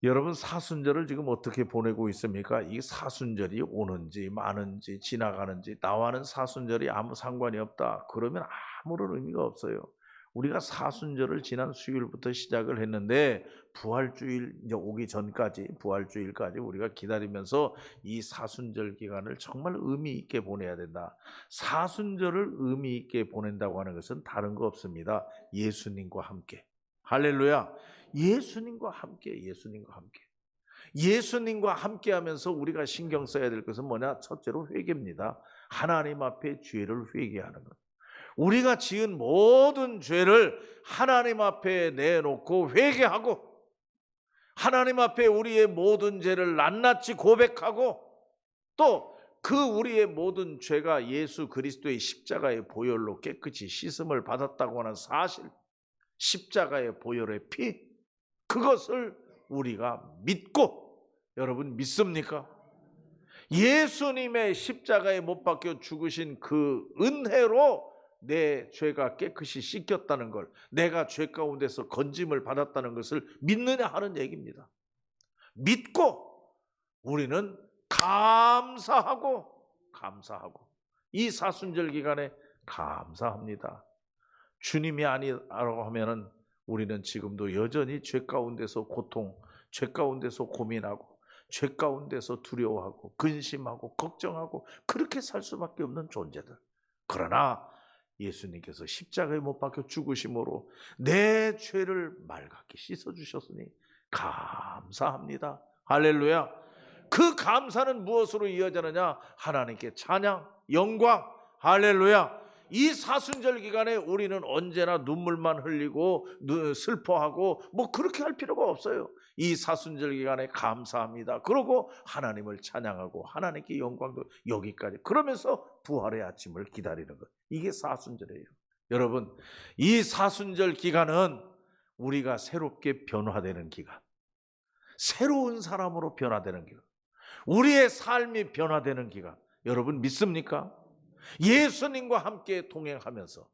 여러분 사순절을 지금 어떻게 보내고 있습니까? 이 사순절이 오는지 마는지 지나가는지 나와는 사순절이 아무 상관이 없다. 그러면 아무런 의미가 없어요. 우리가 사순절을 지난 수요일부터 시작을 했는데 부활주일 이제 오기 전까지 부활주일까지 우리가 기다리면서 이 사순절 기간을 정말 의미 있게 보내야 된다. 사순절을 의미 있게 보낸다고 하는 것은 다른 거 없습니다. 예수님과 함께. 할렐루야. 예수님과 함께, 예수님과 함께. 예수님과 함께 하면서 우리가 신경 써야 될 것은 뭐냐? 첫째로 회개입니다. 하나님 앞에 죄를 회개하는 것. 우리가 지은 모든 죄를 하나님 앞에 내놓고 회개하고 하나님 앞에 우리의 모든 죄를 낱낱이 고백하고 또 그 우리의 모든 죄가 예수 그리스도의 십자가의 보혈로 깨끗이 씻음을 받았다고 하는 사실, 십자가의 보혈의 피, 그것을 우리가 믿고, 여러분 믿습니까? 예수님의 십자가에 못 박혀 죽으신 그 은혜로 내 죄가 깨끗이 씻겼다는 걸, 내가 죄 가운데서 건짐을 받았다는 것을 믿느냐 하는 얘기입니다. 믿고 우리는 감사하고 이 사순절 기간에 감사합니다. 주님이 아니라고 하면은 우리는 지금도 여전히 죄 가운데서 고통, 죄 가운데서 고민하고, 죄 가운데서 두려워하고, 근심하고, 걱정하고 그렇게 살 수밖에 없는 존재들. 그러나 예수님께서 십자가에 못 박혀 죽으심으로 내 죄를 맑게 씻어주셨으니 감사합니다. 할렐루야. 그 감사는 무엇으로 이어지느냐? 하나님께 찬양, 영광, 할렐루야. 이 사순절 기간에 우리는 언제나 눈물만 흘리고 슬퍼하고 뭐 그렇게 할 필요가 없어요. 이 사순절 기간에 감사합니다. 그러고 하나님을 찬양하고 하나님께 영광도 여기까지. 그러면서 부활의 아침을 기다리는 것. 이게 사순절이에요. 여러분, 이 사순절 기간은 우리가 새롭게 변화되는 기간. 새로운 사람으로 변화되는 기간. 우리의 삶이 변화되는 기간. 여러분 믿습니까? 예수님과 함께 동행하면서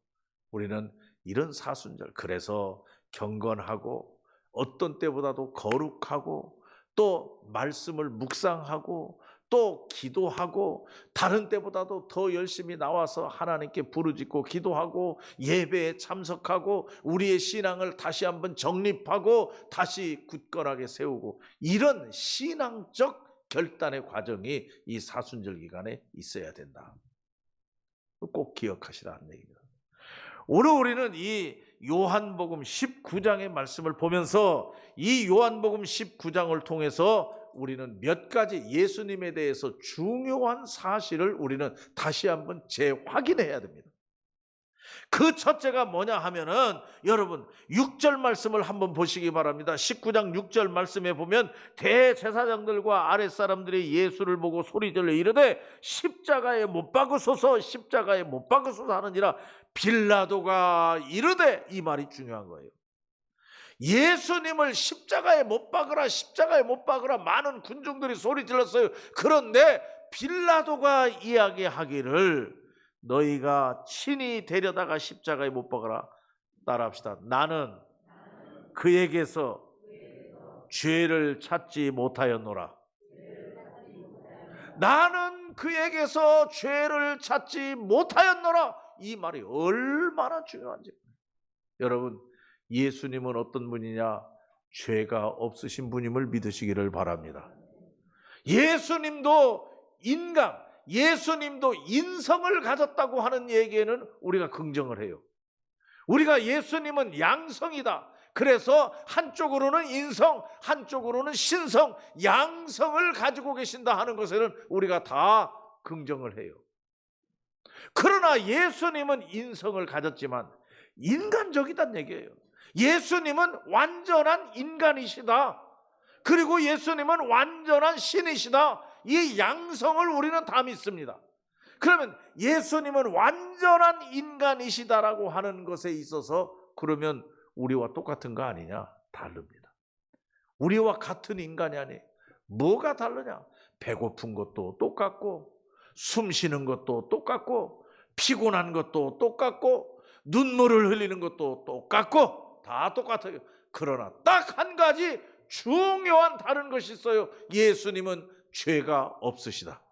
우리는 이런 사순절, 그래서 경건하고 어떤 때보다도 거룩하고 또 말씀을 묵상하고 또 기도하고 다른 때보다도 더 열심히 나와서 하나님께 부르짖고 기도하고 예배에 참석하고 우리의 신앙을 다시 한번 정립하고 다시 굳건하게 세우고, 이런 신앙적 결단의 과정이 이 사순절 기간에 있어야 된다. 꼭 기억하시라는 얘기입니다. 오늘 우리는 이 요한복음 19장의 말씀을 보면서 이 요한복음 19장을 통해서 우리는 몇 가지 예수님에 대해서 중요한 사실을 우리는 다시 한번 재확인해야 됩니다. 그 첫째가 뭐냐 하면은 여러분 6절 말씀을 한번 보시기 바랍니다. 19장 6절 말씀에 보면 대제사장들과 아랫사람들이 예수를 보고 소리질러 이르되 십자가에 못 박으소서, 십자가에 못 박으소서 하느니라. 빌라도가 이르되, 이 말이 중요한 거예요. 예수님을 십자가에 못 박으라, 십자가에 못 박으라 많은 군중들이 소리질렀어요. 그런데 빌라도가 이야기하기를 너희가 친히 데려다가 십자가에 못 박아라. 따라합시다. 나는 그에게서 죄를 찾지 못하였노라. 나는 그에게서 죄를 찾지 못하였노라. 이 말이 얼마나 중요한지. 여러분, 예수님은 어떤 분이냐? 죄가 없으신 분임을 믿으시기를 바랍니다. 예수님도 인간, 예수님도 인성을 가졌다고 하는 얘기에는 우리가 긍정을 해요. 우리가 예수님은 양성이다. 그래서 한쪽으로는 인성, 한쪽으로는 신성, 양성을 가지고 계신다 하는 것에는 우리가 다 긍정을 해요. 그러나 예수님은 인성을 가졌지만 인간적이란 얘기예요. 예수님은 완전한 인간이시다. 그리고 예수님은 완전한 신이시다. 이 양성을 우리는 다 믿습니다. 그러면 예수님은 완전한 인간이시다라고 하는 것에 있어서 그러면 우리와 똑같은 거 아니냐? 다릅니다. 우리와 같은 인간이 아니. 뭐가 다르냐? 배고픈 것도 똑같고 숨 쉬는 것도 똑같고 피곤한 것도 똑같고 눈물을 흘리는 것도 똑같고 다 똑같아요. 그러나 딱 한 가지 중요한 다른 것이 있어요. 예수님은 죄가 없으시다.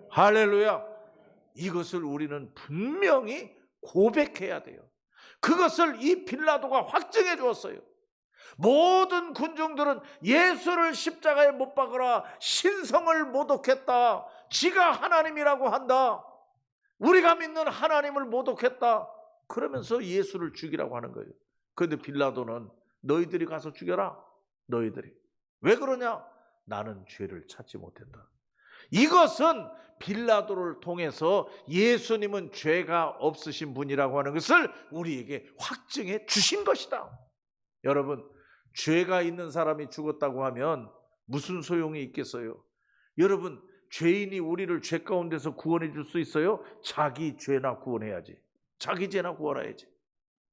할렐루야. 이것을 우리는 분명히 고백해야 돼요. 그것을 이 빌라도가 확증해 주었어요. 모든 군중들은 예수를 십자가에 못 박으라, 신성을 모독했다, 지가 하나님이라고 한다, 우리가 믿는 하나님을 모독했다, 그러면서 예수를 죽이라고 하는 거예요. 그런데 빌라도는 너희들이 가서 죽여라. 너희들이. 왜 그러냐? 나는 죄를 찾지 못했다. 이것은 빌라도를 통해서 예수님은 죄가 없으신 분이라고 하는 것을 우리에게 확증해 주신 것이다. 여러분, 죄가 있는 사람이 죽었다고 하면 무슨 소용이 있겠어요? 여러분, 죄인이 우리를 죄 가운데서 구원해 줄 수 있어요? 자기 죄나 구원해야지. 자기 죄나 구원해야지.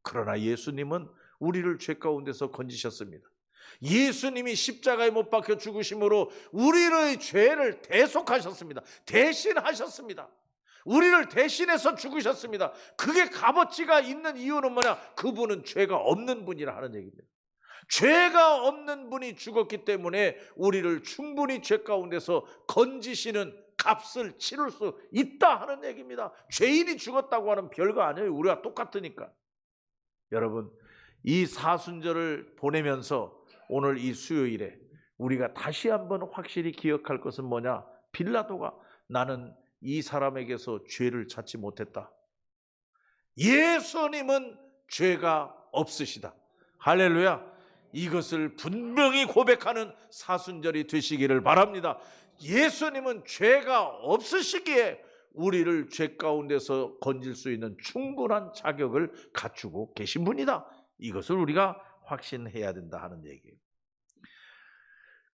그러나 예수님은 우리를 죄 가운데서 건지셨습니다. 예수님이 십자가에 못 박혀 죽으심으로 우리의 죄를 대속하셨습니다. 대신하셨습니다. 우리를 대신해서 죽으셨습니다. 그게 값어치가 있는 이유는 뭐냐? 그분은 죄가 없는 분이라 하는 얘기입니다. 죄가 없는 분이 죽었기 때문에 우리를 충분히 죄 가운데서 건지시는 값을 치를 수 있다 하는 얘기입니다. 죄인이 죽었다고 하는 별거 아니에요. 우리가 똑같으니까. 여러분, 이 사순절을 보내면서 오늘 이 수요일에 우리가 다시 한번 확실히 기억할 것은 뭐냐? 빌라도가 나는 이 사람에게서 죄를 찾지 못했다. 예수님은 죄가 없으시다. 할렐루야. 이것을 분명히 고백하는 사순절이 되시기를 바랍니다. 예수님은 죄가 없으시기에 우리를 죄 가운데서 건질 수 있는 충분한 자격을 갖추고 계신 분이다. 이것을 우리가 확신해야 된다 하는 얘기예요.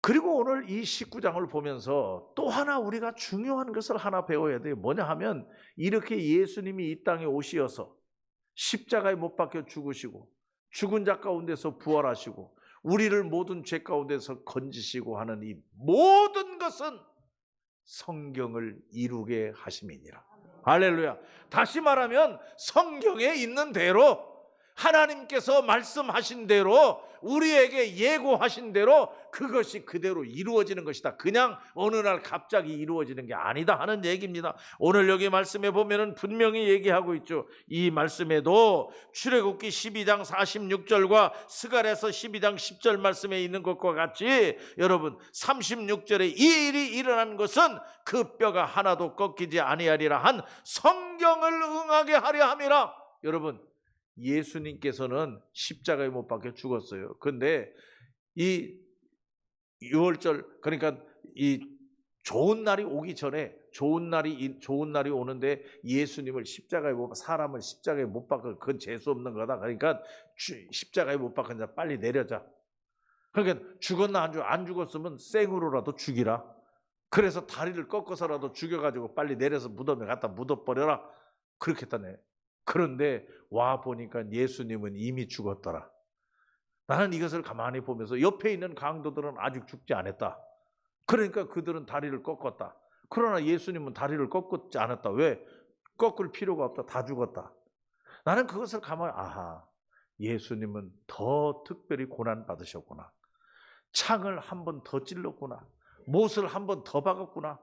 그리고 오늘 이 19장을 보면서 또 하나 우리가 중요한 것을 하나 배워야 돼요. 뭐냐 하면 이렇게 예수님이 이 땅에 오시어서 십자가에 못 박혀 죽으시고 죽은 자 가운데서 부활하시고 우리를 모든 죄 가운데서 건지시고 하는 이 모든 것은 성경을 이루게 하심이니라. 할렐루야. 다시 말하면 성경에 있는 대로 하나님께서 말씀하신 대로 우리에게 예고하신 대로 그것이 그대로 이루어지는 것이다. 그냥 어느 날 갑자기 이루어지는 게 아니다 하는 얘기입니다. 오늘 여기 말씀에 보면은 분명히 얘기하고 있죠. 이 말씀에도 출애굽기 12장 46절과 스가랴서 12장 10절 말씀에 있는 것과 같이 여러분 36절에 이 일이 일어난 것은 그 뼈가 하나도 꺾이지 아니하리라 한 성경을 응하게 하려 함이라. 여러분, 예수님께서는 십자가에 못 박혀 죽었어요. 그런데 이 6월절, 그러니까 이 좋은 날이 오기 전에 좋은 날이 오는데 예수님을 십자가에 못, 사람을 십자가에 못 박을, 그건 재수 없는 거다. 그러니까 십자가에 못 박은 자 빨리 내려자. 그러니까 죽었나 안 죽었으면 생으로라도 죽이라. 그래서 다리를 꺾어서라도 죽여가지고 빨리 내려서 무덤에 갖다 묻어버려라. 그렇게 했다네. 그런데 와 보니까 예수님은 이미 죽었더라. 나는 이것을 가만히 보면서 옆에 있는 강도들은 아직 죽지 않았다. 그러니까 그들은 다리를 꺾었다. 그러나 예수님은 다리를 꺾지 않았다. 왜? 꺾을 필요가 없다. 다 죽었다. 나는 그것을 가만히 예수님은 더 특별히 고난 받으셨구나. 창을 한 번 더 찔렀구나. 못을 한 번 더 박았구나.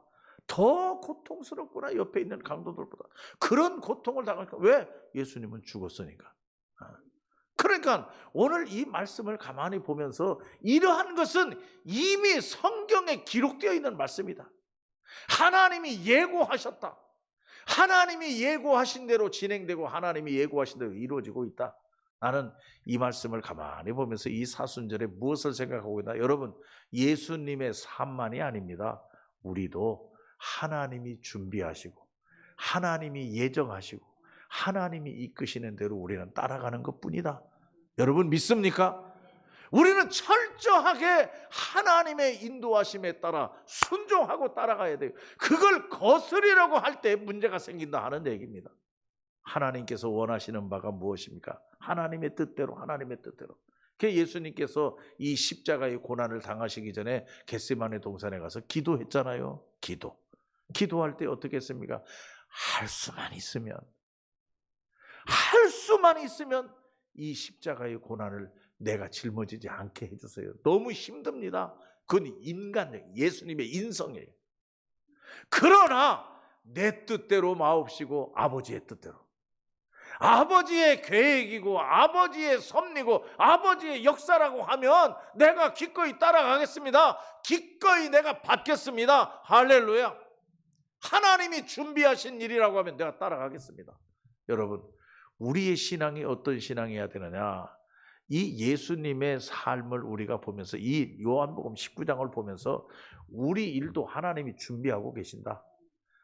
더 고통스럽구나. 옆에 있는 강도들보다. 그런 고통을 당하니까. 왜? 예수님은 죽었으니까. 그러니까 오늘 이 말씀을 가만히 보면서 이러한 것은 이미 성경에 기록되어 있는 말씀이다. 하나님이 예고하셨다. 하나님이 예고하신 대로 진행되고 하나님이 예고하신 대로 이루어지고 있다. 나는 이 말씀을 가만히 보면서 이 사순절에 무엇을 생각하고 있나? 여러분, 예수님의 삶만이 아닙니다. 우리도 하나님이 준비하시고 하나님이 예정하시고 하나님이 이끄시는 대로 우리는 따라가는 것뿐이다. 여러분 믿습니까? 우리는 철저하게 하나님의 인도하심에 따라 순종하고 따라가야 돼요. 그걸 거스리려고 할 때 문제가 생긴다 하는 얘기입니다. 하나님께서 원하시는 바가 무엇입니까? 하나님의 뜻대로, 하나님의 뜻대로. 예수님께서 이 십자가의 고난을 당하시기 전에 겟세마네 동산에 가서 기도했잖아요. 기도할 때 어떻게 했습니까? 할 수만 있으면 이 십자가의 고난을 내가 짊어지지 않게 해주세요. 너무 힘듭니다. 그건 인간적, 예수님의 인성이에요. 그러나 내 뜻대로 마옵시고 아버지의 뜻대로. 아버지의 계획이고 아버지의 섭리고 아버지의 역사라고 하면 내가 기꺼이 따라가겠습니다. 기꺼이 내가 받겠습니다. 할렐루야. 하나님이 준비하신 일이라고 하면 내가 따라가겠습니다. 여러분, 우리의 신앙이 어떤 신앙이어야 되느냐? 이 예수님의 삶을 우리가 보면서, 이 요한복음 19장을 보면서 우리 일도 하나님이 준비하고 계신다.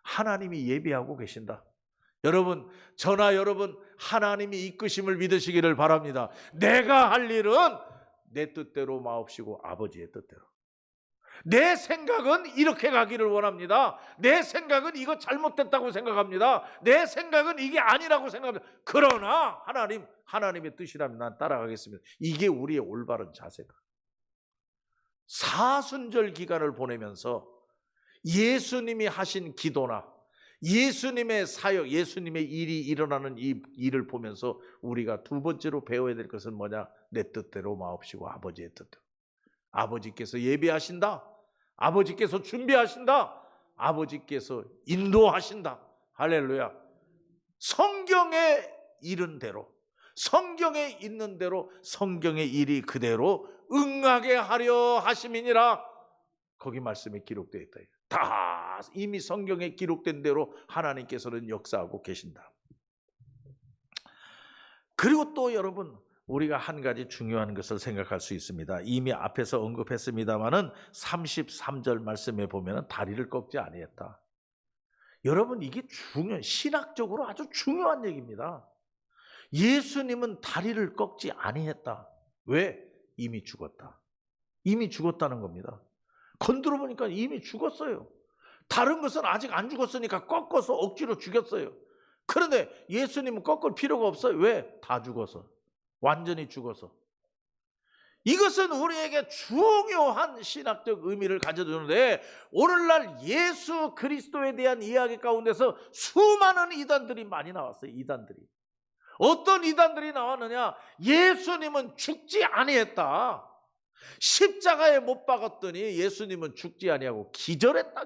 하나님이 예비하고 계신다. 여러분, 저나 여러분 하나님이 이끄심을 믿으시기를 바랍니다. 내가 할 일은 내 뜻대로 마옵시고 아버지의 뜻대로. 내 생각은 이렇게 가기를 원합니다. 내 생각은 이거 잘못됐다고 생각합니다. 내 생각은 이게 아니라고 생각합니다. 그러나 하나님의 뜻이라면 난 따라가겠습니다. 이게 우리의 올바른 자세다. 사순절 기간을 보내면서 예수님이 하신 기도나 예수님의 사역, 예수님의 일이 일어나는 이 일을 보면서 우리가 두 번째로 배워야 될 것은 뭐냐? 내 뜻대로 마옵시고 아버지의 뜻대로. 아버지께서 예비하신다. 아버지께서 준비하신다. 아버지께서 인도하신다. 할렐루야. 성경에 이른 대로, 성경에 있는 대로 성경의 일이 그대로 응하게 하려 하심이니라. 거기 말씀에 기록되어 있다. 다 이미 성경에 기록된 대로 하나님께서는 역사하고 계신다. 그리고 또 여러분, 우리가 한 가지 중요한 것을 생각할 수 있습니다. 이미 앞에서 언급했습니다마는 33절 말씀에 보면 다리를 꺾지 아니했다. 여러분, 이게 신학적으로 아주 중요한 얘기입니다. 예수님은 다리를 꺾지 아니했다. 왜? 이미 죽었다. 이미 죽었다는 겁니다. 건드려 보니까 이미 죽었어요. 다른 것은 아직 안 죽었으니까 꺾어서 억지로 죽였어요. 그런데 예수님은 꺾을 필요가 없어요. 왜? 다 죽어서. 완전히 죽어서. 이것은 우리에게 중요한 신학적 의미를 가져주는데, 오늘날 예수 그리스도에 대한 이야기 가운데서 수많은 이단들이 많이 나왔어요. 이단들이. 어떤 이단들이 나왔느냐? 예수님은 죽지 아니했다. 십자가에 못 박았더니 예수님은 죽지 아니하고 기절했다.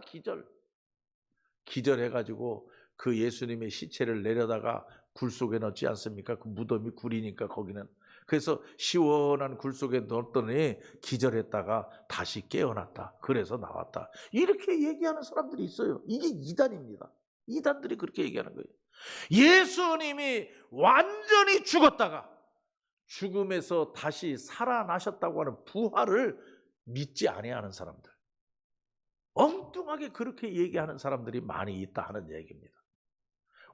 기절해가지고 그 예수님의 시체를 내려다가 굴 속에 넣지 않습니까? 그 무덤이 굴이니까 거기는. 그래서 시원한 굴 속에 넣었더니 기절했다가 다시 깨어났다. 그래서 나왔다. 이렇게 얘기하는 사람들이 있어요. 이게 이단입니다. 이단들이 그렇게 얘기하는 거예요. 예수님이 완전히 죽었다가 죽음에서 다시 살아나셨다고 하는 부활을 믿지 아니하는 사람들, 엉뚱하게 그렇게 얘기하는 사람들이 많이 있다 하는 얘기입니다.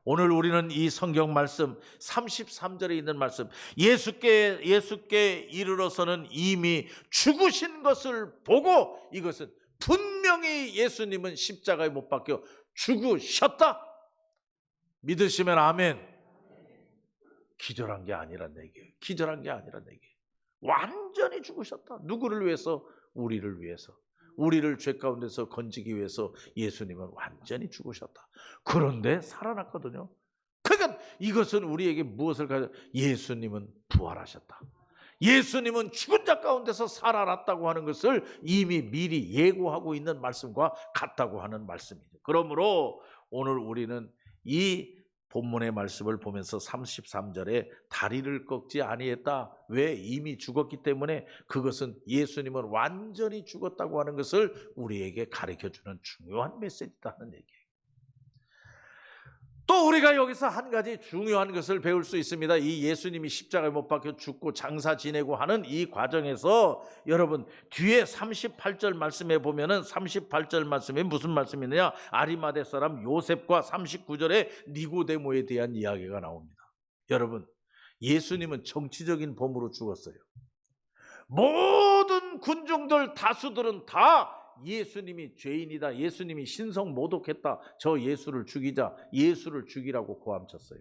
오늘 우리는 이 성경 말씀 33절에 있는 말씀, 예수께 이르러서는 이미 죽으신 것을 보고 이것은 분명히 예수님은 십자가에 못 박혀 죽으셨다. 믿으시면 아멘. 기절한 게 아니란 얘기예요. 기절한 게 아니란 얘기예요. 완전히 죽으셨다. 누구를 위해서? 우리를 위해서. 우리를 죄 가운데서 건지기 위해서 예수님은 완전히 죽으셨다. 그런데 살아났거든요. 그러니까 이것은 우리에게 무엇을 가져? 예수님은 부활하셨다. 예수님은 죽은 자 가운데서 살아났다고 하는 것을 이미 미리 예고하고 있는 말씀과 같다고 하는 말씀이죠. 그러므로 오늘 우리는 이 본문의 말씀을 보면서 33절에 다리를 꺾지 아니했다. 왜? 이미 죽었기 때문에 그것은 예수님은 완전히 죽었다고 하는 것을 우리에게 가르쳐주는 중요한 메시지다는 얘기예요. 또 우리가 여기서 한 가지 중요한 것을 배울 수 있습니다. 이 예수님이 십자가에 못 박혀 죽고 장사 지내고 하는 이 과정에서 여러분 뒤에 38절 말씀에 보면은 38절 말씀에 무슨 말씀이 있느냐? 아리마대 사람 요셉과 39절에 니고데모에 대한 이야기가 나옵니다. 여러분, 예수님은 정치적인 범으로 죽었어요. 모든 군중들 다수들은 다 예수님이 죄인이다, 예수님이 신성 모독했다, 저 예수를 죽이자, 예수를 죽이라고 고함쳤어요.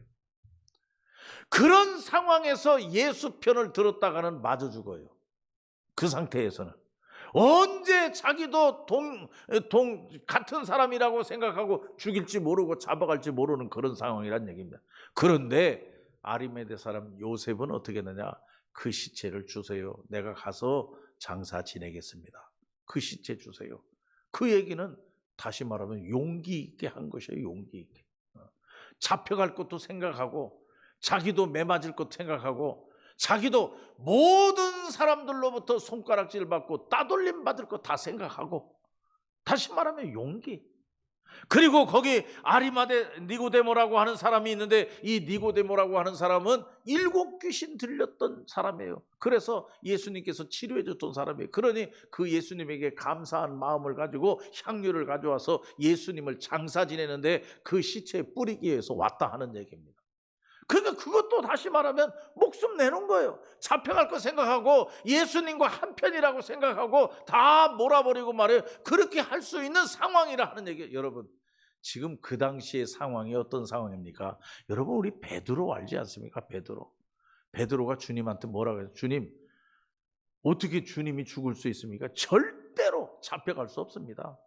그런 상황에서 예수 편을 들었다가는 마저 죽어요. 그 상태에서는 언제 자기도 같은 사람이라고 생각하고 죽일지 모르고 잡아갈지 모르는 그런 상황이란 얘기입니다. 그런데 아리마대 사람 요셉은 어떻게 했느냐? 그 시체를 주세요. 내가 가서 장사 지내겠습니다. 그 시체 주세요. 그 얘기는 다시 말하면 용기 있게 한 것이에요. 용기 있게. 잡혀갈 것도 생각하고 자기도 매맞을 것도 생각하고 자기도 모든 사람들로부터 손가락질 받고 따돌림 받을 것 다 생각하고, 다시 말하면 용기. 그리고 거기 아리마대 니고데모라고 하는 사람이 있는데, 이 니고데모라고 하는 사람은 7 귀신 들렸던 사람이에요. 그래서 예수님께서 치료해 줬던 사람이에요. 그러니 그 예수님에게 감사한 마음을 가지고 향유를 가져와서 예수님을 장사 지내는데 그 시체에 뿌리기 위해서 왔다 하는 얘기입니다. 그러니까 그것도 다시 말하면 목숨 내놓은 거예요. 잡혀갈 거 생각하고 예수님과 한편이라고 생각하고 다 몰아버리고 말해요. 그렇게 할 수 있는 상황이라 하는 얘기예요. 여러분, 지금 그 당시의 상황이 어떤 상황입니까? 여러분, 우리 베드로 알지 않습니까? 베드로가 주님한테 뭐라고 해요? 주님, 어떻게 주님이 죽을 수 있습니까? 절대로 잡혀갈 수 없습니다.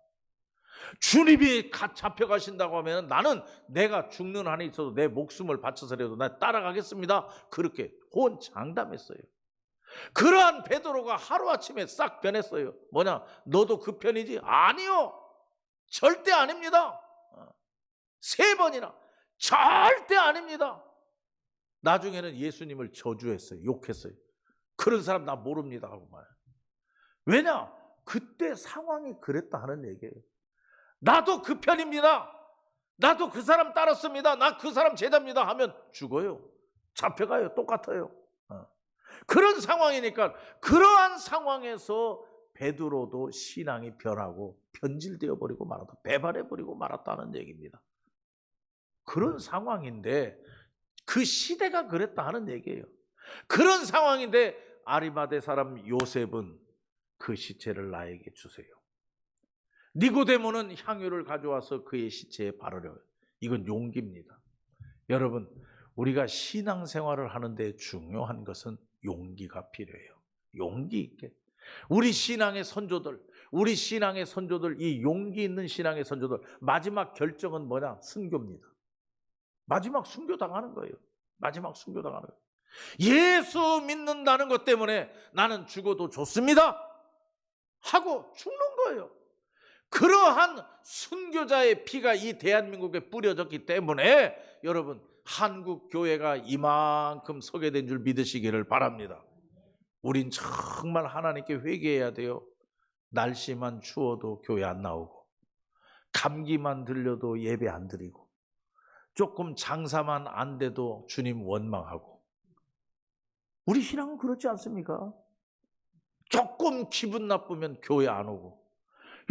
주님이 잡혀가신다고 하면 나는 내가 죽는 한에 있어도 내 목숨을 바쳐서라도 나 따라가겠습니다. 그렇게 호언장담했어요. 그러한 베드로가 하루아침에 싹 변했어요. 뭐냐? 너도 그 편이지? 아니요, 절대 아닙니다. 3번이나 절대 아닙니다. 나중에는 예수님을 저주했어요. 욕했어요. 그런 사람 나 모릅니다 하고 말. 왜냐? 그때 상황이 그랬다 하는 얘기예요. 나도 그 편입니다. 나도 그 사람 따랐습니다. 나 그 사람 제자입니다 하면 죽어요. 잡혀가요. 똑같아요. 그런 상황이니까, 그러한 상황에서 베드로도 신앙이 변하고 변질되어 버리고 말았다. 배반해 버리고 말았다는 얘기입니다. 그런 상황인데 그 시대가 그랬다 하는 얘기예요. 그런 상황인데 아리마대 사람 요셉은 그 시체를 나에게 주세요. 니고데모는 향유를 가져와서 그의 시체에 바르려. 이건 용기입니다. 여러분, 우리가 신앙생활을 하는데 중요한 것은 용기가 필요해요. 용기 있게. 우리 신앙의 선조들, 이 용기 있는 신앙의 선조들, 마지막 결정은 뭐냐? 순교입니다. 마지막 순교당하는 거예요. 예수 믿는다는 것 때문에 나는 죽어도 좋습니다 하고 죽는 거예요. 그러한 순교자의 피가 이 대한민국에 뿌려졌기 때문에 여러분, 한국 교회가 이만큼 서게 된 줄 믿으시기를 바랍니다. 우린 정말 하나님께 회개해야 돼요. 날씨만 추워도 교회 안 나오고, 감기만 들려도 예배 안 드리고, 조금 장사만 안 돼도 주님 원망하고. 우리 신앙은 그렇지 않습니까? 조금 기분 나쁘면 교회 안 오고.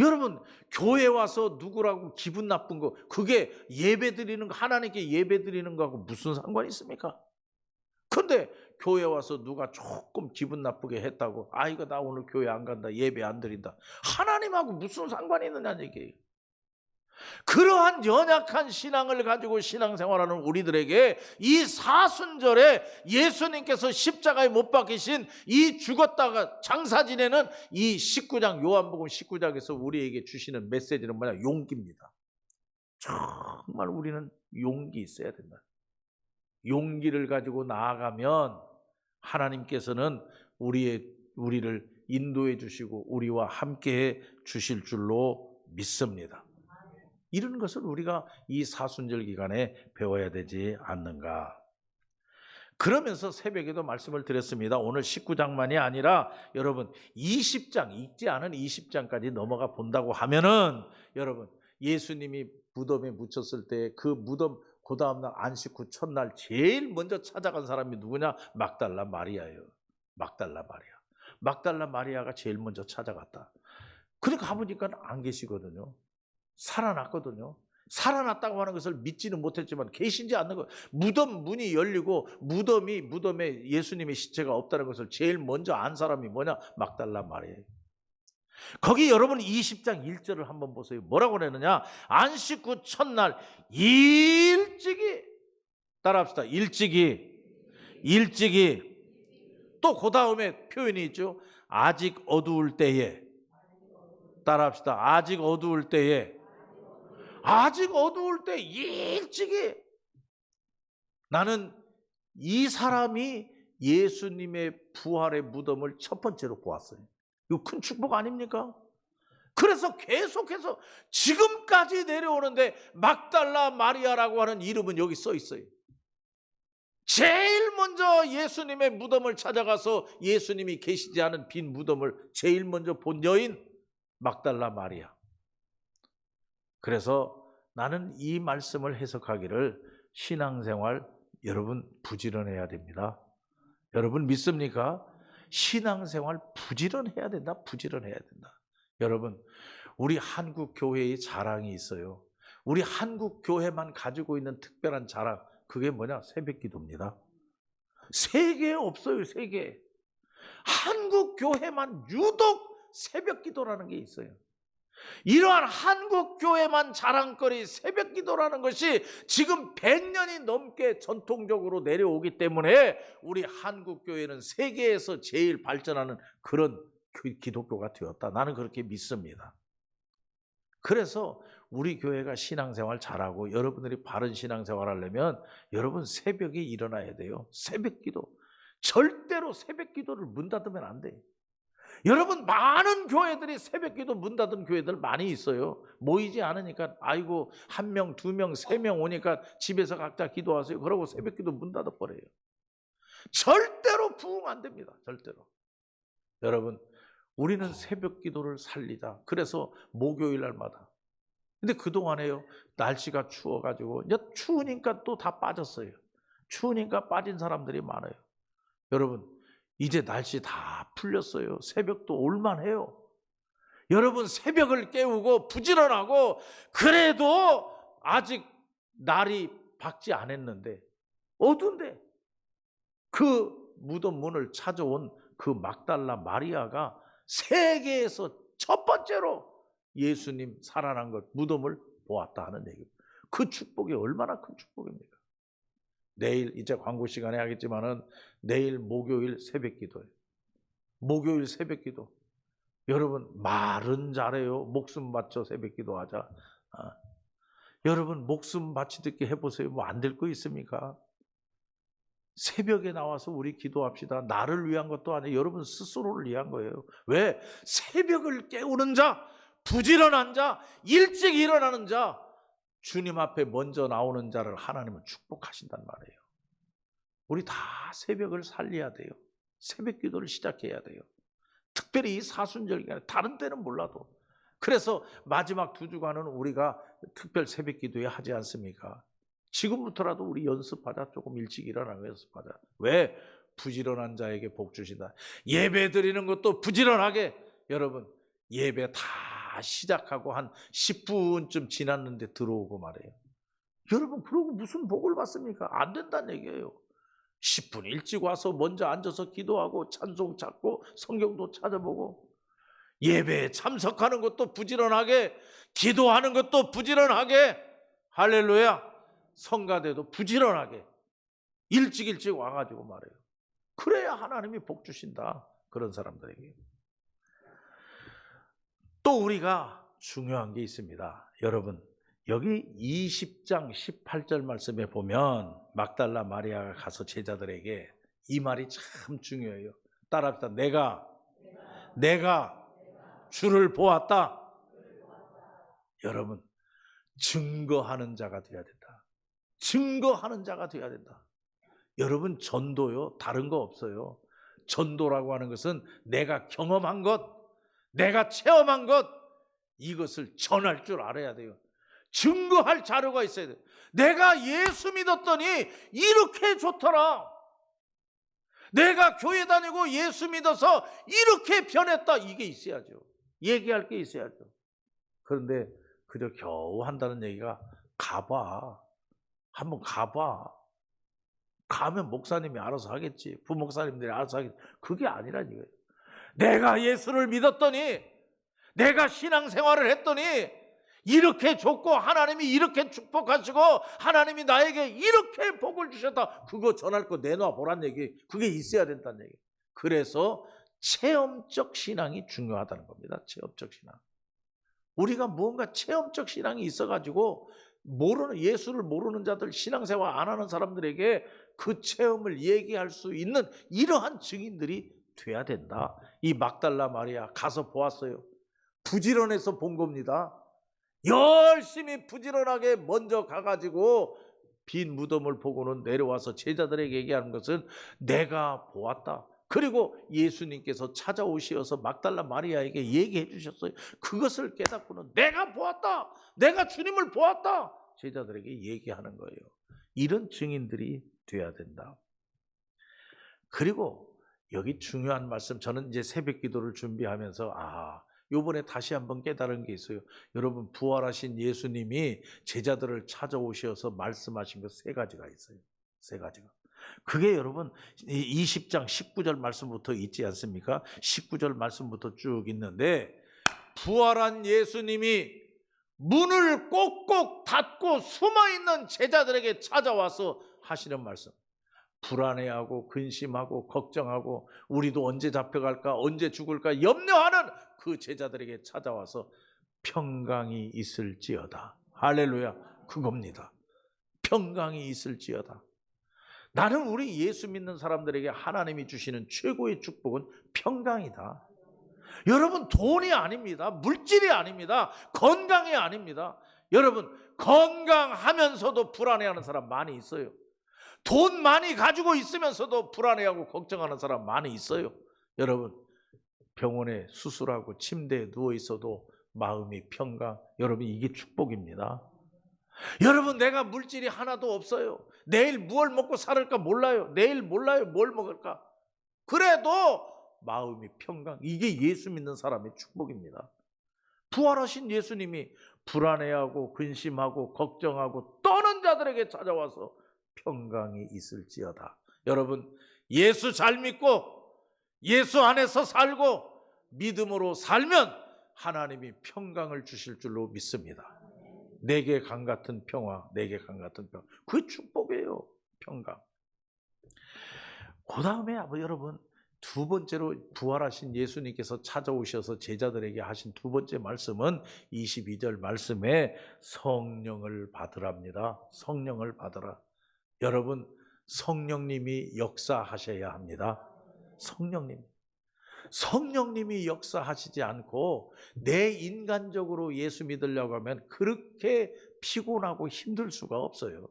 여러분, 교회 와서 누구라고 기분 나쁜 거, 그게 예배 드리는 거, 하나님께 예배 드리는 거하고 무슨 상관이 있습니까? 근데 교회 와서 누가 조금 기분 나쁘게 했다고, 이거 나 오늘 교회 안 간다, 예배 안 드린다, 하나님하고 무슨 상관이 있느냐는 얘기예요. 그러한 연약한 신앙을 가지고 신앙생활하는 우리들에게 이 사순절에 예수님께서 십자가에 못 박히신 이 죽었다가 장사 지내는 이 19장, 요한복음 19장에서 우리에게 주시는 메시지는 뭐냐? 용기입니다. 정말 우리는 용기 있어야 된다. 용기를 가지고 나아가면 하나님께서는 우리를 인도해 주시고 우리와 함께해 주실 줄로 믿습니다. 이런 것을 우리가 이 사순절 기간에 배워야 되지 않는가. 그러면서 새벽에도 말씀을 드렸습니다. 오늘 19장만이 아니라 여러분 20장, 읽지 않은 20장까지 넘어가 본다고 하면은, 여러분, 예수님이 무덤에 묻혔을 때 그 무덤 그 다음날 안식 후 첫날 제일 먼저 찾아간 사람이 누구냐? 막달라 마리아예요. 막달라 마리아가 제일 먼저 찾아갔다. 근데 가보니까 안 계시거든요. 살아났거든요. 살아났다고 하는 것을 믿지는 못했지만 계신지 않는 거. 무덤 문이 열리고 무덤에 예수님의 시체가 없다는 것을 제일 먼저 안 사람이 뭐냐? 막달라 마리아예요. 거기 여러분 20장 1절을 한번 보세요. 뭐라고 그러느냐? 안식 후 첫날 일찍이, 따라합시다. 일찍이. 또 그 다음에 표현이 있죠. 아직 어두울 때에. 따라합시다. 아직 어두울 때에 일찍이. 나는 이 사람이 예수님의 부활의 무덤을 첫 번째로 보았어요. 이거 큰 축복 아닙니까? 그래서 계속해서 지금까지 내려오는데 막달라 마리아라고 하는 이름은 여기 써 있어요. 제일 먼저 예수님의 무덤을 찾아가서 예수님이 계시지 않은 빈 무덤을 제일 먼저 본 여인 막달라 마리아. 그래서 나는 이 말씀을 해석하기를 신앙생활 여러분 부지런해야 됩니다. 여러분 믿습니까? 신앙생활 부지런해야 된다. 부지런해야 된다. 여러분 우리 한국 교회의 자랑이 있어요. 우리 한국 교회만 가지고 있는 특별한 자랑, 그게 뭐냐? 새벽기도입니다. 세계에 없어요. 세계에. 한국 교회만 유독 새벽기도라는 게 있어요. 이러한 한국 교회만 자랑거리 새벽기도라는 것이 지금 100년이 넘게 전통적으로 내려오기 때문에 우리 한국 교회는 세계에서 제일 발전하는 그런 기독교가 되었다. 나는 그렇게 믿습니다. 그래서 우리 교회가 신앙생활 잘하고 여러분들이 바른 신앙생활 하려면 여러분 새벽에 일어나야 돼요. 새벽기도. 절대로 새벽기도를 문 닫으면 안 돼요. 여러분 많은 교회들이 새벽기도 문 닫은 교회들 많이 있어요. 모이지 않으니까 아이고 1명, 2명, 3명 오니까 집에서 각자 기도하세요. 그러고 새벽기도 문 닫아버려요. 절대로 부흥 안 됩니다. 절대로. 여러분 우리는 새벽기도를 살리자. 그래서 목요일 날마다. 근데 그동안에요 날씨가 추워가지고 이제 추우니까 또 다 빠졌어요. 추우니까 빠진 사람들이 많아요. 여러분 이제 날씨 다 풀렸어요. 새벽도 올만해요. 여러분 새벽을 깨우고 부지런하고 그래도 아직 날이 밝지 않았는데 어두운데 그 무덤 문을 찾아온 그 막달라 마리아가 세계에서 첫 번째로 예수님 살아난 것 무덤을 보았다 하는 얘기입니다. 그 축복이 얼마나 큰 축복입니까? 내일 이제 광고 시간에 하겠지만은 내일 목요일 새벽기도예요. 목요일 새벽기도. 여러분 말은 잘해요. 목숨 바쳐 새벽기도 하자. 여러분 목숨 바치듯이 해보세요. 뭐 안 될 거 있습니까? 새벽에 나와서 우리 기도합시다. 나를 위한 것도 아니에요. 여러분 스스로를 위한 거예요. 왜? 새벽을 깨우는 자, 부지런한 자, 일찍 일어나는 자, 주님 앞에 먼저 나오는 자를 하나님은 축복하신단 말이에요. 우리 다 새벽을 살려야 돼요. 새벽 기도를 시작해야 돼요. 특별히 이 사순절 기간에 다른 때는 몰라도. 그래서 마지막 2주간은 우리가 특별 새벽 기도에 하지 않습니까? 지금부터라도 우리 연습하자. 조금 일찍 일어나고 연습하자. 왜? 부지런한 자에게 복 주신다. 예배 드리는 것도 부지런하게. 여러분 예배 다 시작하고 한 10분쯤 지났는데 들어오고 말해요. 여러분 그러고 무슨 복을 받습니까? 안 된다는 얘기예요. 10분 일찍 와서 먼저 앉아서 기도하고 찬송 찾고 성경도 찾아보고 예배에 참석하는 것도 부지런하게, 기도하는 것도 부지런하게, 할렐루야, 성가대도 부지런하게 일찍 와가지고 말해요. 그래야 하나님이 복 주신다. 그런 사람들에게. 또 우리가 중요한 게 있습니다. 여러분 여기 20장 18절 말씀에 보면 막달라 마리아가 가서 제자들에게 이 말이 참 중요해요. 따라합시다. 내가 주를 보았다. 여러분 증거하는 자가 되어야 된다. 증거하는 자가 되어야 된다. 여러분 전도요 다른 거 없어요. 전도라고 하는 것은 내가 경험한 것, 내가 체험한 것, 이것을 전할 줄 알아야 돼요. 증거할 자료가 있어야 돼요. 내가 예수 믿었더니 이렇게 좋더라. 내가 교회 다니고 예수 믿어서 이렇게 변했다. 이게 있어야죠. 얘기할 게 있어야죠. 그런데 그저 겨우 한다는 얘기가 가봐. 한번 가봐. 가면 목사님이 알아서 하겠지. 부목사님들이 알아서 하겠지. 그게 아니란 이거예요. 내가 예수를 믿었더니, 내가 신앙생활을 했더니 이렇게 좋고 하나님이 이렇게 축복하시고 하나님이 나에게 이렇게 복을 주셨다. 그거 전할 거 내놔 보란 얘기. 그게 있어야 된다는 얘기. 그래서 체험적 신앙이 중요하다는 겁니다. 체험적 신앙. 우리가 무언가 체험적 신앙이 있어가지고 예수를 모르는 자들, 신앙생활 안 하는 사람들에게 그 체험을 얘기할 수 있는 이러한 증인들이 돼야 된다. 이 막달라 마리아 가서 보았어요. 부지런해서 본 겁니다. 열심히 부지런하게 먼저 가가지고 빈 무덤을 보고는 내려와서 제자들에게 얘기하는 것은 내가 보았다. 그리고 예수님께서 찾아오시어서 막달라 마리아에게 얘기해 주셨어요. 그것을 깨닫고는 내가 보았다. 내가 주님을 보았다. 제자들에게 얘기하는 거예요. 이런 증인들이 돼야 된다. 그리고 여기 중요한 말씀, 저는 이제 새벽 기도를 준비하면서 요번에 다시 한번 깨달은 게 있어요. 여러분, 부활하신 예수님이 제자들을 찾아오셔서 말씀하신 것 세 가지가 있어요. 세 가지가. 그게 여러분 20장 19절 말씀부터 있지 않습니까? 19절 말씀부터 쭉 있는데, 부활한 예수님이 문을 꼭꼭 닫고 숨어있는 제자들에게 찾아와서 하시는 말씀. 불안해하고 근심하고 걱정하고 우리도 언제 잡혀갈까, 언제 죽을까 염려하는 그 제자들에게 찾아와서 평강이 있을지어다. 할렐루야. 그겁니다. 평강이 있을지어다. 나는 우리 예수 믿는 사람들에게 하나님이 주시는 최고의 축복은 평강이다. 여러분, 돈이 아닙니다. 물질이 아닙니다. 건강이 아닙니다. 여러분, 건강하면서도 불안해하는 사람 많이 있어요. 돈 많이 가지고 있으면서도 불안해하고 걱정하는 사람 많이 있어요. 여러분, 병원에 수술하고 침대에 누워 있어도 마음이 평강. 여러분, 이게 축복입니다. 여러분, 내가 물질이 하나도 없어요. 내일 무엇을 먹고 살을까 몰라요. 내일 몰라요 뭘 먹을까. 그래도 마음이 평강. 이게 예수 믿는 사람의 축복입니다. 부활하신 예수님이 불안해하고 근심하고 걱정하고 떠는 자들에게 찾아와서 평강이 있을지어다. 여러분, 예수 잘 믿고 예수 안에서 살고 믿음으로 살면 하나님이 평강을 주실 줄로 믿습니다. 내게 강 같은 평화, 내게 강 같은 평화. 그 축복이에요. 평강. 그 다음에 여러분, 두 번째로 부활하신 예수님께서 찾아오셔서 제자들에게 하신 두 번째 말씀은 22절 말씀에 성령을 받으랍니다. 성령을 받으라. 여러분, 성령님이 역사하셔야 합니다. 성령님이 역사하시지 않고 내 인간적으로 예수 믿으려고 하면 그렇게 피곤하고 힘들 수가 없어요.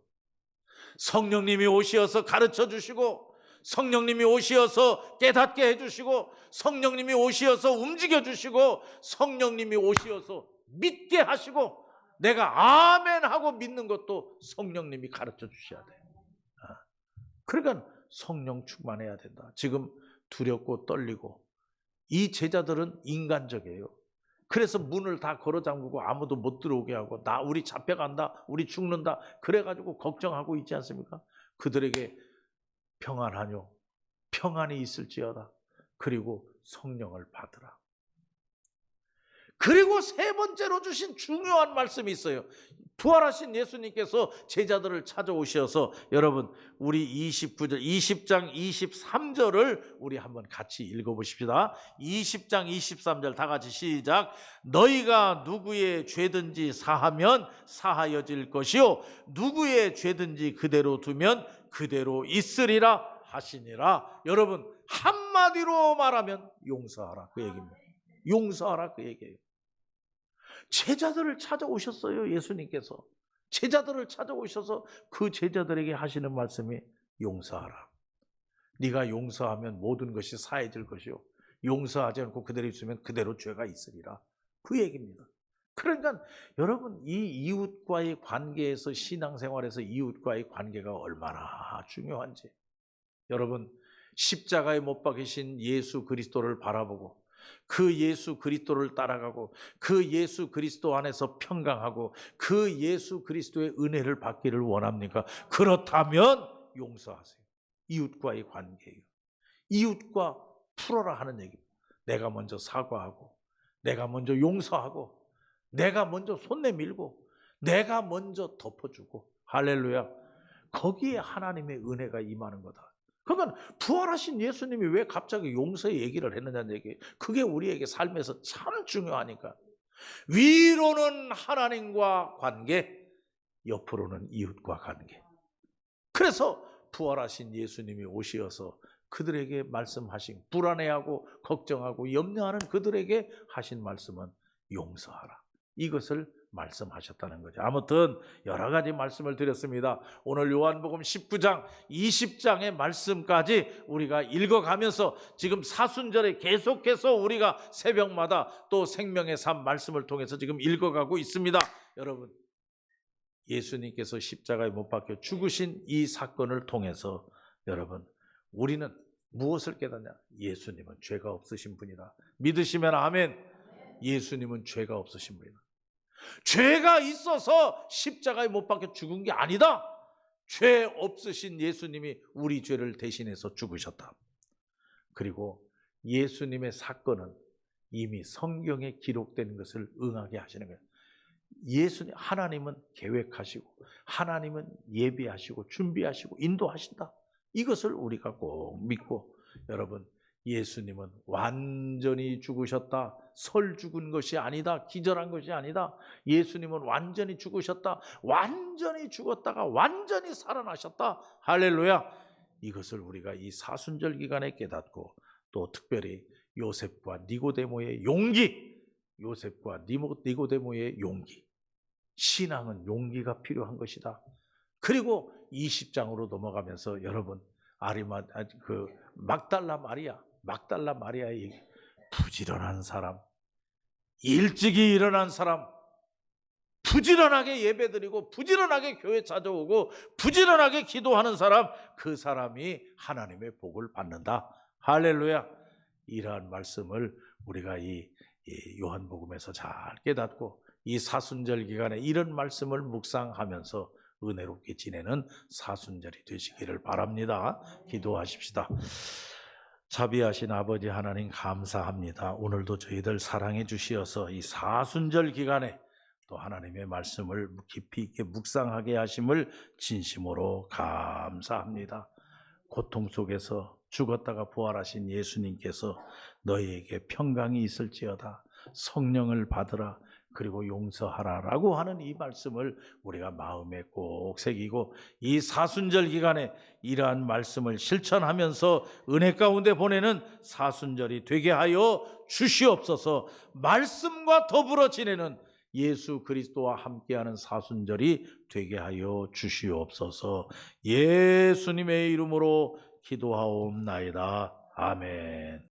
성령님이 오시어서 가르쳐 주시고, 성령님이 오시어서 깨닫게 해주시고, 성령님이 오시어서 움직여 주시고, 성령님이 오시어서 믿게 하시고, 내가 아멘 하고 믿는 것도 성령님이 가르쳐 주셔야 돼요. 그러니까 성령 충만해야 된다. 지금 두렵고 떨리고, 이 제자들은 인간적이에요. 그래서 문을 다 걸어 잠그고 아무도 못 들어오게 하고, 우리 잡혀간다, 우리 죽는다, 그래가지고 걱정하고 있지 않습니까? 그들에게 평안하뇨, 평안이 있을지어다. 그리고 성령을 받으라. 그리고 세 번째로 주신 중요한 말씀이 있어요. 부활하신 예수님께서 제자들을 찾아오셔서, 여러분, 우리 20장 23절을 우리 한번 같이 읽어보십시다. 20장 23절 다 같이 시작. 너희가 누구의 죄든지 사하면 사하여질 것이요, 누구의 죄든지 그대로 두면 그대로 있으리라 하시니라. 여러분, 한마디로 말하면 용서하라, 그 얘기입니다. 용서하라, 그 얘기예요. 제자들을 찾아오셨어요. 예수님께서 제자들을 찾아오셔서 그 제자들에게 하시는 말씀이 용서하라. 네가 용서하면 모든 것이 사해질 것이요, 용서하지 않고 그대로 있으면 그대로 죄가 있으리라. 그 얘기입니다. 그러니까 여러분, 이 이웃과의 관계에서, 신앙생활에서 이웃과의 관계가 얼마나 중요한지, 여러분, 십자가에 못 박히신 예수 그리스도를 바라보고 그 예수 그리스도를 따라가고 그 예수 그리스도 안에서 평강하고 그 예수 그리스도의 은혜를 받기를 원합니까? 그렇다면 용서하세요. 이웃과의 관계예요. 이웃과 풀어라 하는 얘기입니다. 내가 먼저 사과하고, 내가 먼저 용서하고, 내가 먼저 손 내밀고, 내가 먼저 덮어주고, 할렐루야. 거기에 하나님의 은혜가 임하는 거다. 그러면 부활하신 예수님이 왜 갑자기 용서의 얘기를 했느냐는 얘기예요. 그게 우리에게 삶에서 참 중요하니까. 위로는 하나님과 관계, 옆으로는 이웃과 관계. 그래서 부활하신 예수님이 오시어서 그들에게 말씀하신, 불안해하고 걱정하고 염려하는 그들에게 하신 말씀은 용서하라, 이것을 말씀하셨다는 거죠. 아무튼 여러 가지 말씀을 드렸습니다. 오늘 요한복음 19장 20장의 말씀까지 우리가 읽어가면서 지금 사순절에 계속해서 우리가 새벽마다 또 생명의 삶 말씀을 통해서 지금 읽어가고 있습니다. 여러분, 예수님께서 십자가에 못 박혀 죽으신 이 사건을 통해서 여러분, 우리는 무엇을 깨닫냐? 예수님은 죄가 없으신 분이다. 믿으시면 아멘. 예수님은 죄가 없으신 분이다. 죄가 있어서 십자가에 못 박혀 죽은 게 아니다. 죄 없으신 예수님이 우리 죄를 대신해서 죽으셨다. 그리고 예수님의 사건은 이미 성경에 기록된 것을 응하게 하시는 거예요. 하나님은 계획하시고, 하나님은 예비하시고, 준비하시고, 인도하신다. 이것을 우리가 꼭 믿고, 여러분, 예수님은 완전히 죽으셨다. 설 죽은 것이 아니다. 기절한 것이 아니다. 예수님은 완전히 죽으셨다. 완전히 죽었다가 완전히 살아나셨다. 할렐루야. 이것을 우리가 이 사순절 기간에 깨닫고, 또 특별히 요셉과 니고데모의 용기, 요셉과 니고데모의 용기, 신앙은 용기가 필요한 것이다. 그리고 20장으로 넘어가면서 여러분, 막달라 마리아의 부지런한 사람, 일찍이 일어난 사람, 부지런하게 예배드리고 부지런하게 교회 찾아오고 부지런하게 기도하는 사람, 그 사람이 하나님의 복을 받는다. 할렐루야. 이러한 말씀을 우리가 이 요한복음에서 잘 깨닫고, 이 사순절 기간에 이런 말씀을 묵상하면서 은혜롭게 지내는 사순절이 되시기를 바랍니다. 기도하십시다. 자비하신 아버지 하나님, 감사합니다. 오늘도 저희들 사랑해 주시어서 이 사순절 기간에 또 하나님의 말씀을 깊이 있게 묵상하게 하심을 진심으로 감사합니다. 고통 속에서 죽었다가 부활하신 예수님께서 너희에게 평강이 있을지어다, 성령을 받으라, 그리고 용서하라라고 하는 이 말씀을 우리가 마음에 꼭 새기고, 이 사순절 기간에 이러한 말씀을 실천하면서 은혜 가운데 보내는 사순절이 되게 하여 주시옵소서. 말씀과 더불어 지내는 예수 그리스도와 함께하는 사순절이 되게 하여 주시옵소서. 예수님의 이름으로 기도하옵나이다. 아멘.